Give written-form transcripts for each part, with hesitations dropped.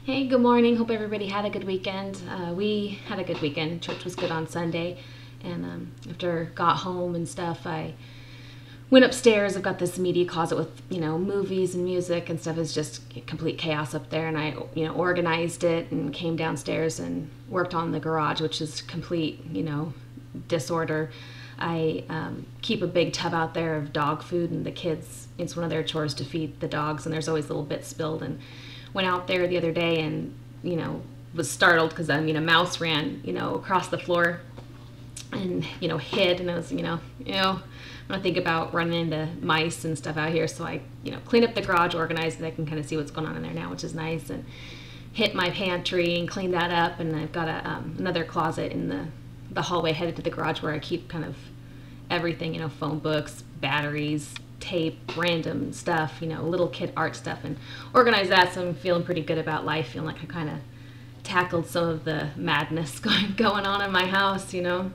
Hey, good morning. Hope everybody had a good weekend. We had a good weekend. Church was good on Sunday. And after got home and stuff, I went upstairs. I've got this media closet with, movies and music and stuff. It's just complete chaos up there. And I, organized it and came downstairs and worked on the garage, which is complete, disorder. I keep a big tub out there of dog food, and the kids, it's one of their chores to feed the dogs, and there's always little bits spilled. And went out there the other day and, was startled because, a mouse ran, across the floor and, hid. And I was, I don't think about running into mice and stuff out here. So I, cleaned up the garage, organized it. I can kind of see what's going on in there now, which is nice. And hit my pantry and cleaned that up. And I've got another closet in the hallway headed to the garage where I keep kind of everything, phone books, batteries, tape, random stuff, little kid art stuff, and organize that. So I'm feeling pretty good about life, feeling like I kind of tackled some of the madness going on in my house, and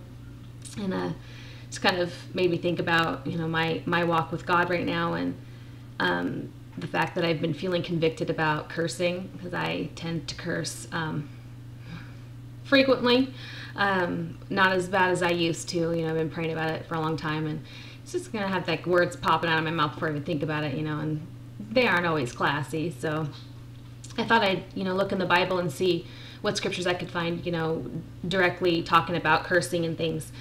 just kind of made me think about, my walk with God right now, and the fact that I've been feeling convicted about cursing, because I tend to curse frequently, not as bad as I used to. I've been praying about it for a long time, and it's just gonna have like words popping out of my mouth before I even think about it, and they aren't always classy. So I thought I'd, look in the Bible and see what scriptures I could find, directly talking about cursing and things.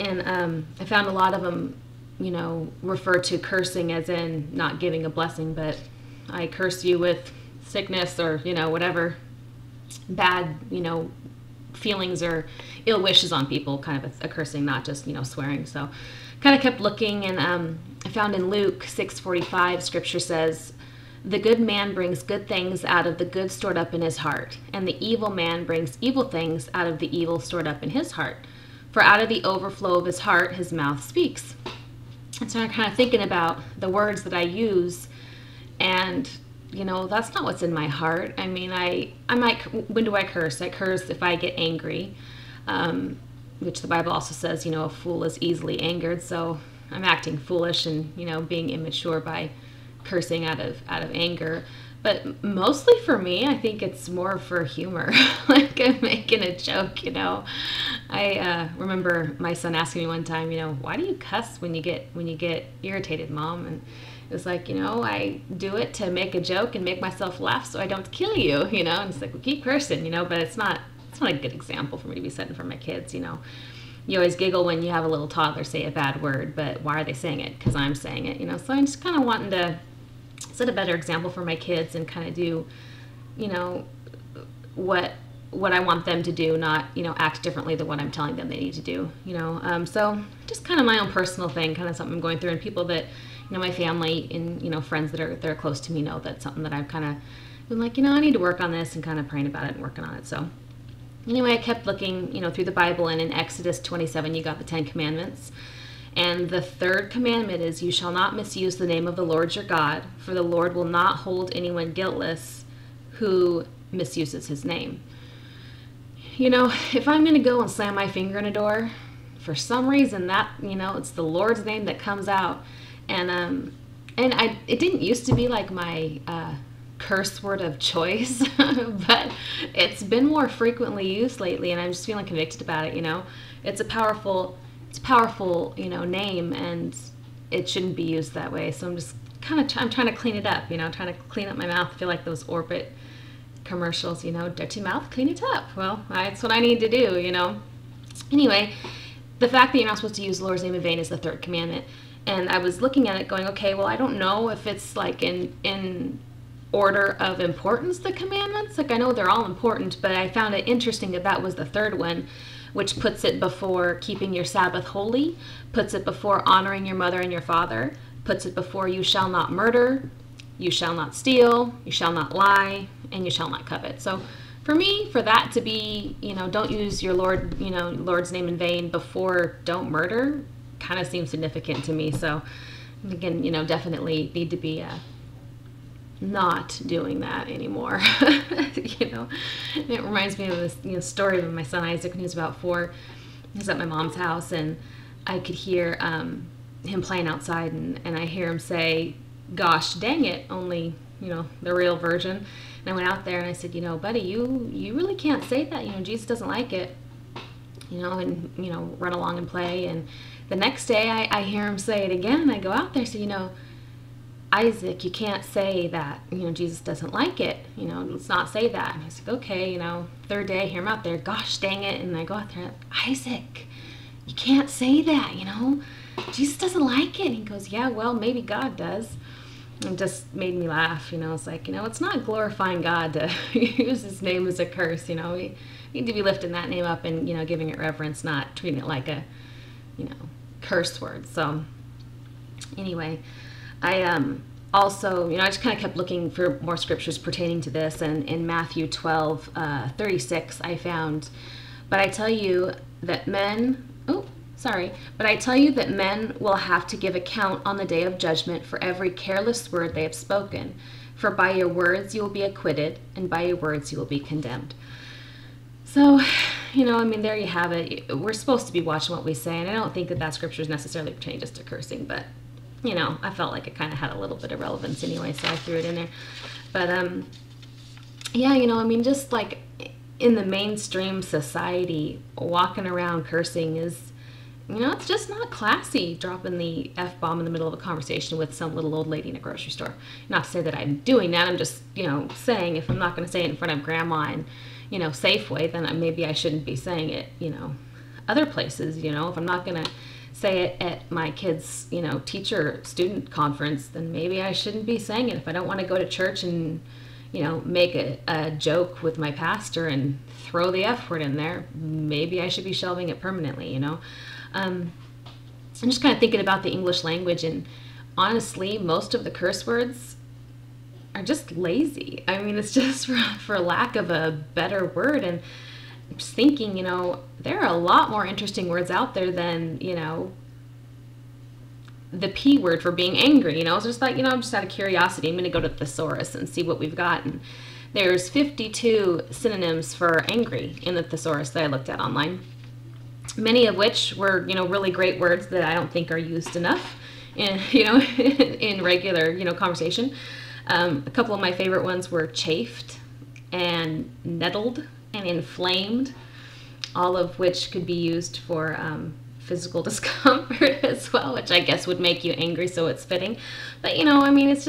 And I found a lot of them, refer to cursing as in not giving a blessing, but I curse you with sickness or, whatever bad, feelings or ill wishes on people, kind of a cursing, not just, swearing. So kind of kept looking, and I found in Luke 6:45, scripture says, "The good man brings good things out of the good stored up in his heart, and the evil man brings evil things out of the evil stored up in his heart. For out of the overflow of his heart, his mouth speaks." And so I'm kind of thinking about the words that I use, and that's not what's in my heart. I mean, I might, when do I curse? I curse if I get angry, which the Bible also says, a fool is easily angered. So I'm acting foolish and, being immature by cursing out of anger. But mostly for me, I think it's more for humor, like I'm making a joke, I remember my son asking me one time, "Why do you cuss when you get irritated, Mom?" And it was like, I do it to make a joke and make myself laugh so I don't kill you, and it's like, well, keep cursing, but it's not a good example for me to be setting for my kids. You always giggle when you have a little toddler say a bad word, but why are they saying it? Because I'm saying it, so I'm just kind of wanting to set a better example for my kids and kind of do, what I want them to do, not, act differently than what I'm telling them they need to do, so just kind of my own personal thing, kind of something I'm going through, and people that, my family and, friends that are close to me know that's something that I've kind of been like, I need to work on this, and kind of praying about it and working on it. So anyway, I kept looking, through the Bible, and in Exodus 27, you got the 10 Commandments. And the third commandment is, "You shall not misuse the name of the Lord your God, for the Lord will not hold anyone guiltless who misuses his name." If I'm going to go and slam my finger in a door, for some reason that, it's the Lord's name that comes out. And it didn't used to be like my curse word of choice, but it's been more frequently used lately, and I'm just feeling convicted about it. It's a powerful, name, and it shouldn't be used that way. So I'm just I'm trying to clean it up, trying to clean up my mouth. I feel like those Orbit commercials, dirty mouth, clean it up. Well, that's what I need to do, Anyway, the fact that you're not supposed to use the Lord's name in vain is the third commandment. And I was looking at it going, okay, well, I don't know if it's like in order of importance, the commandments. Like, I know they're all important, but I found it interesting that was the third one, which puts it before keeping your Sabbath holy, puts it before honoring your mother and your father, puts it before you shall not murder, you shall not steal, you shall not lie, and you shall not covet. So for me, for that to be, don't use your Lord's name in vain before don't murder, kind of seems significant to me. So again, definitely need to be not doing that anymore. It reminds me of this story of my son Isaac when he was about 4. He was at my mom's house, and I could hear him playing outside, and I hear him say, "Gosh dang it," only the real version. And I went out there and I said, you know, buddy, you really can't say that. You know, Jesus doesn't like it. You know, and, you know, run along and play. And the next day I hear him say it again. And I go out there and say, you know, Isaac, you can't say that, you know, Jesus doesn't like it. You know, let's not say that. And I was like, okay, you know, third day I hear him out there, gosh dang it. And I go out there, Isaac, you can't say that, you know, Jesus doesn't like it. And he goes, yeah, well, maybe God does. And it just made me laugh, you know. It's like, you know, it's not glorifying God to use his name as a curse, you know. We need to be lifting that name up and, you know, giving it reverence, not treating it like a, you know, curse word. So anyway, I also, you know, I just kind of kept looking for more scriptures pertaining to this, and in Matthew 12:36 I found, but I tell you that men will have to give account on the day of judgment for every careless word they have spoken. For by your words you will be acquitted, and by your words you will be condemned. So, you know, I mean, there you have it. We're supposed to be watching what we say, and I don't think that scripture is necessarily pertaining just to cursing, but, you know, I felt like it kind of had a little bit of relevance anyway, so I threw it in there. But, yeah, you know, I mean, just like in the mainstream society, walking around cursing is, you know, it's just not classy, dropping the F-bomb in the middle of a conversation with some little old lady in a grocery store. Not to say that I'm doing that, I'm just, you know, saying if I'm not going to say it in front of grandma and, you know, Safeway, then maybe I shouldn't be saying it, you know, other places, you know. If I'm not going to say it at my kids', you know, teacher-student conference, then maybe I shouldn't be saying it. If I don't want to go to church and, you know, make a joke with my pastor and throw the F word in there, maybe I should be shelving it permanently, you know. I'm just kind of thinking about the English language, and honestly, most of the curse words are just lazy. I mean, it's just for lack of a better word. And I'm just thinking, you know, there are a lot more interesting words out there than, you know, the P word for being angry. You know, it's just like, you know, I'm just out of curiosity, I'm going to go to the thesaurus and see what we've got. And there's 52 synonyms for angry in the thesaurus that I looked at online. Many of which were, you know, really great words that I don't think are used enough in, you know, in regular, you know, conversation. A couple of my favorite ones were chafed and nettled and inflamed, all of which could be used for physical discomfort as well, which I guess would make you angry, so it's fitting. But, you know, I mean, it's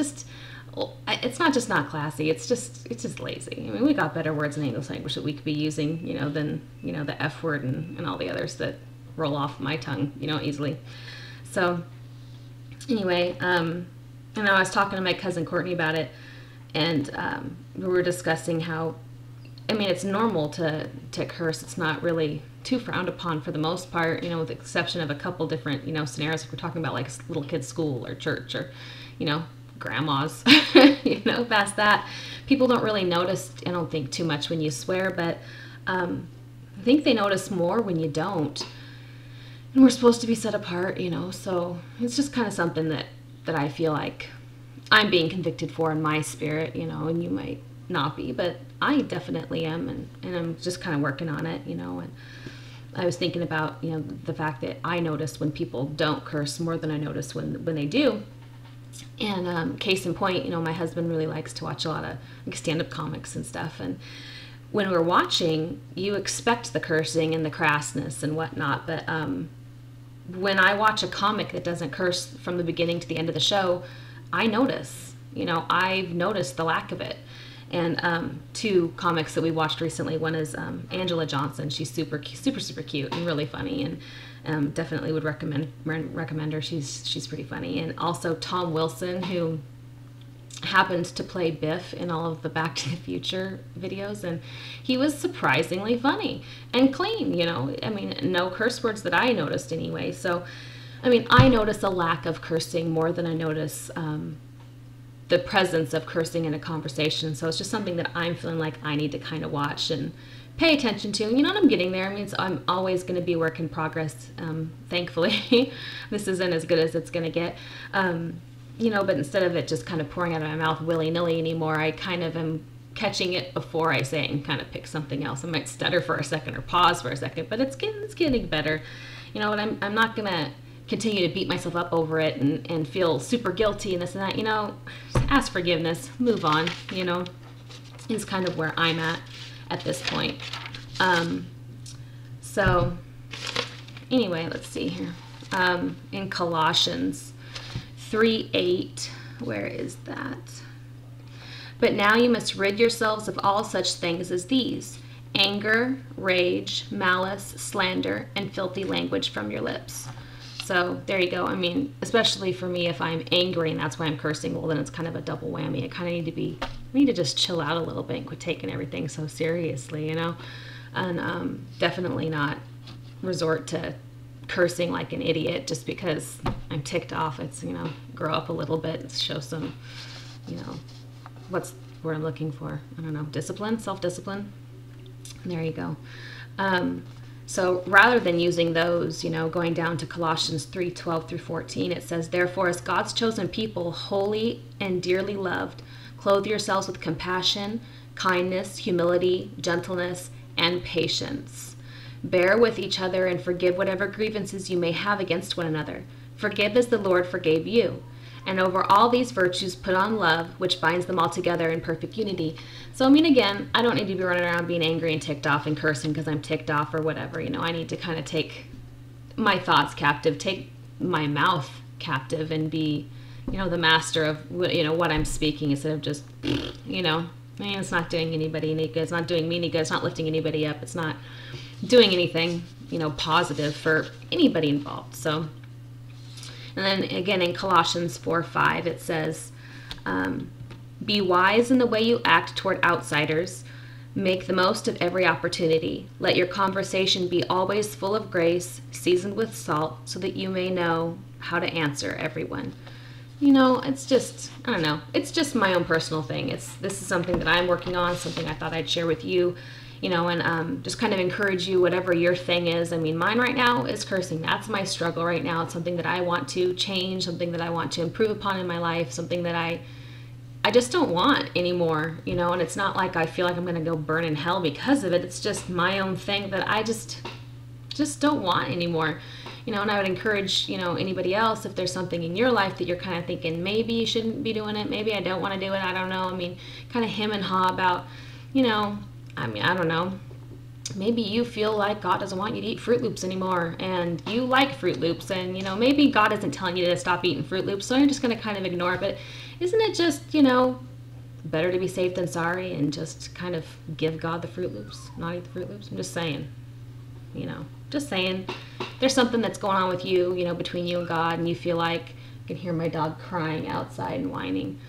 not just not classy, it's just lazy. I mean, we got better words in the English language that we could be using, you know, than, you know, the F word and all the others that roll off my tongue, you know, easily. So anyway, and I was talking to my cousin Courtney about it, and we were discussing how, I mean, it's normal to curse. It's not really too frowned upon for the most part, you know, with the exception of a couple different, you know, scenarios. If we're talking about like little kids' school or church or, you know, grandmas, you know, past that, people don't really notice, I don't think, too much when you swear, but I think they notice more when you don't. And we're supposed to be set apart, you know, so it's just kind of something that I feel like I'm being convicted for in my spirit, you know, and you might not be, but I definitely am, and I'm just kind of working on it, you know. And I was thinking about, you know, the fact that I notice when people don't curse more than I notice when they do. And case in point, you know, my husband really likes to watch a lot of like stand-up comics and stuff, and when we're watching, you expect the cursing and the crassness and whatnot, but when I watch a comic that doesn't curse from the beginning to the end of the show, I notice, you know, I've noticed the lack of it. And two comics that we watched recently, one is Angela Johnson. She's super cute and really funny, and definitely would recommend her. She's pretty funny. And also Tom Wilson, who happened to play Biff in all of the Back to the Future videos, and he was surprisingly funny and clean, you know. I mean, no curse words that I noticed anyway. So, I mean, I notice a lack of cursing more than I notice the presence of cursing in a conversation. So it's just something that I'm feeling like I need to kind of watch and pay attention to. You know, and I'm getting there. I mean, I'm always going to be a work in progress, thankfully. This isn't as good as it's going to get. You know, but instead of it just kind of pouring out of my mouth willy-nilly anymore, I kind of am catching it before I say it and kind of pick something else. I might stutter for a second or pause for a second, but it's getting better. You know, and I'm not going to continue to beat myself up over it and feel super guilty and this and that. You know, ask forgiveness, move on, you know. is kind of where I'm at this point. So anyway, let's see here. In Colossians 3:8, where is that? But now you must rid yourselves of all such things as these: anger, rage, malice, slander, and filthy language from your lips. So there you go. I mean, especially for me, if I'm angry and that's why I'm cursing, well, then it's kind of a double whammy. I kind of need to just chill out a little bit and quit taking everything so seriously, you know? And definitely not resort to cursing like an idiot just because I'm ticked off. It's, you know, grow up a little bit, show some, you know, what's the word I'm looking for? I don't know, discipline, self-discipline. There you go. So rather than using those, you know, going down to Colossians 3:12 through 14, it says, therefore, as God's chosen people, holy and dearly loved, clothe yourselves with compassion, kindness, humility, gentleness, and patience. Bear with each other and forgive whatever grievances you may have against one another. Forgive as the Lord forgave you. And over all these virtues, put on love, which binds them all together in perfect unity. So, I mean, again, I don't need to be running around being angry and ticked off and cursing because I'm ticked off or whatever. You know, I need to kind of take my thoughts captive, take my mouth captive, and be, you know, the master of, you know, what I'm speaking instead of just, you know, I mean, it's not doing anybody any good. It's not doing me any good. It's not lifting anybody up. It's not doing anything, you know, positive for anybody involved. So, and then again in Colossians 4:5, it says, be wise in the way you act toward outsiders. Make the most of every opportunity. Let your conversation be always full of grace, seasoned with salt, so that you may know how to answer everyone. You know, it's just, I don't know, it's just my own personal thing. This is something that I'm working on, something I thought I'd share with you. You know, and just kind of encourage you, whatever your thing is. I mean, mine right now is cursing. That's my struggle right now. It's something that I want to change, something that I want to improve upon in my life, something that I just don't want anymore, you know, and it's not like I feel like I'm going to go burn in hell because of it. It's just my own thing that I just don't want anymore, you know, and I would encourage, you know, anybody else, if there's something in your life that you're kind of thinking, maybe you shouldn't be doing it, maybe I don't want to do it, I don't know. I mean, kind of hem and haw about, you know, I mean, I don't know. Maybe you feel like God doesn't want you to eat Fruit Loops anymore, and you like Fruit Loops, and, you know, maybe God isn't telling you to stop eating Fruit Loops, so you're just going to kind of ignore it. But isn't it just, you know, better to be safe than sorry and just kind of give God the Fruit Loops, not eat the Fruit Loops? I'm just saying, you know, just saying. There's something that's going on with you, you know, between you and God, and you feel like, I can hear my dog crying outside and whining.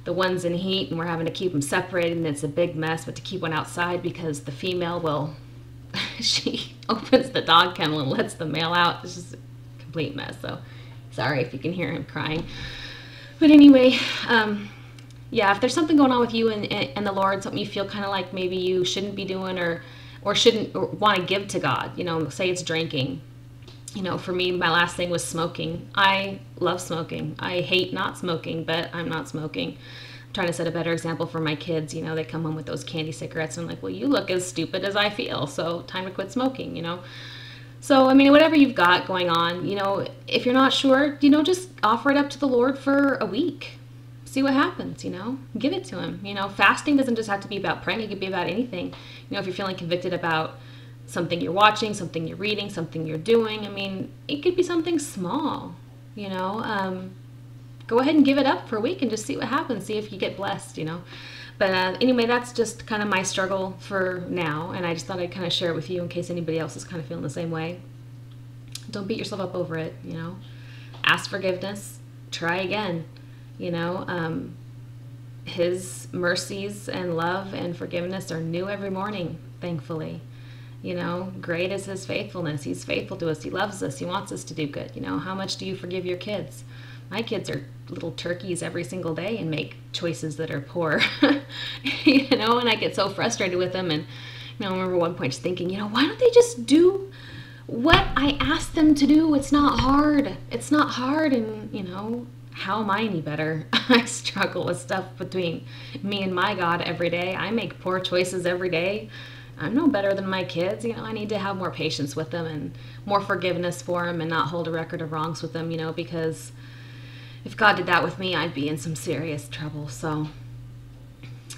The one's in heat and we're having to keep them separated and it's a big mess, but to keep one outside because the female will, she opens the dog kennel and lets the male out. It's just a complete mess. So sorry if you can hear him crying. But anyway, yeah, if there's something going on with you and the Lord, something you feel kind of like maybe you shouldn't be doing or shouldn't or want to give to God, you know, say it's drinking. You know, for me, my last thing was smoking. I love smoking. I hate not smoking, but I'm not smoking. I'm trying to set a better example for my kids. You know, they come home with those candy cigarettes and I'm like, well, you look as stupid as I feel, so time to quit smoking, you know. So, I mean, whatever you've got going on, you know, if you're not sure, you know, just offer it up to the Lord for a week. See what happens, you know. Give it to him. You know, fasting doesn't just have to be about praying. It could be about anything. You know, if you're feeling convicted about something you're watching, something you're reading, something you're doing. I mean, it could be something small, you know. Go ahead and give it up for a week and just see what happens. See if you get blessed, you know. But anyway, that's just kind of my struggle for now. And I just thought I'd kind of share it with you in case anybody else is kind of feeling the same way. Don't beat yourself up over it, you know. Ask forgiveness. Try again, you know. His mercies and love and forgiveness are new every morning, thankfully. You know, great is his faithfulness. He's faithful to us. He loves us. He wants us to do good. You know, how much do you forgive your kids? My kids are little turkeys every single day and make choices that are poor, you know, and I get so frustrated with them. And, you know, I remember one point just thinking, you know, why don't they just do what I asked them to do? It's not hard. It's not hard. And, you know, how am I any better? I struggle with stuff between me and my God every day. I make poor choices every day. I'm no better than my kids. You know, I need to have more patience with them and more forgiveness for them and not hold a record of wrongs with them, you know, because if God did that with me, I'd be in some serious trouble. So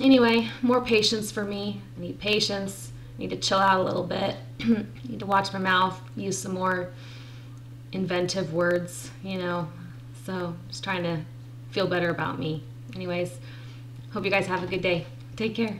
Anyway, more patience for me. I need patience. I need to chill out a little bit. Need to watch my mouth, use some more inventive words, you know. So just trying to feel better about me. Anyways, hope you guys have a good day. Take care.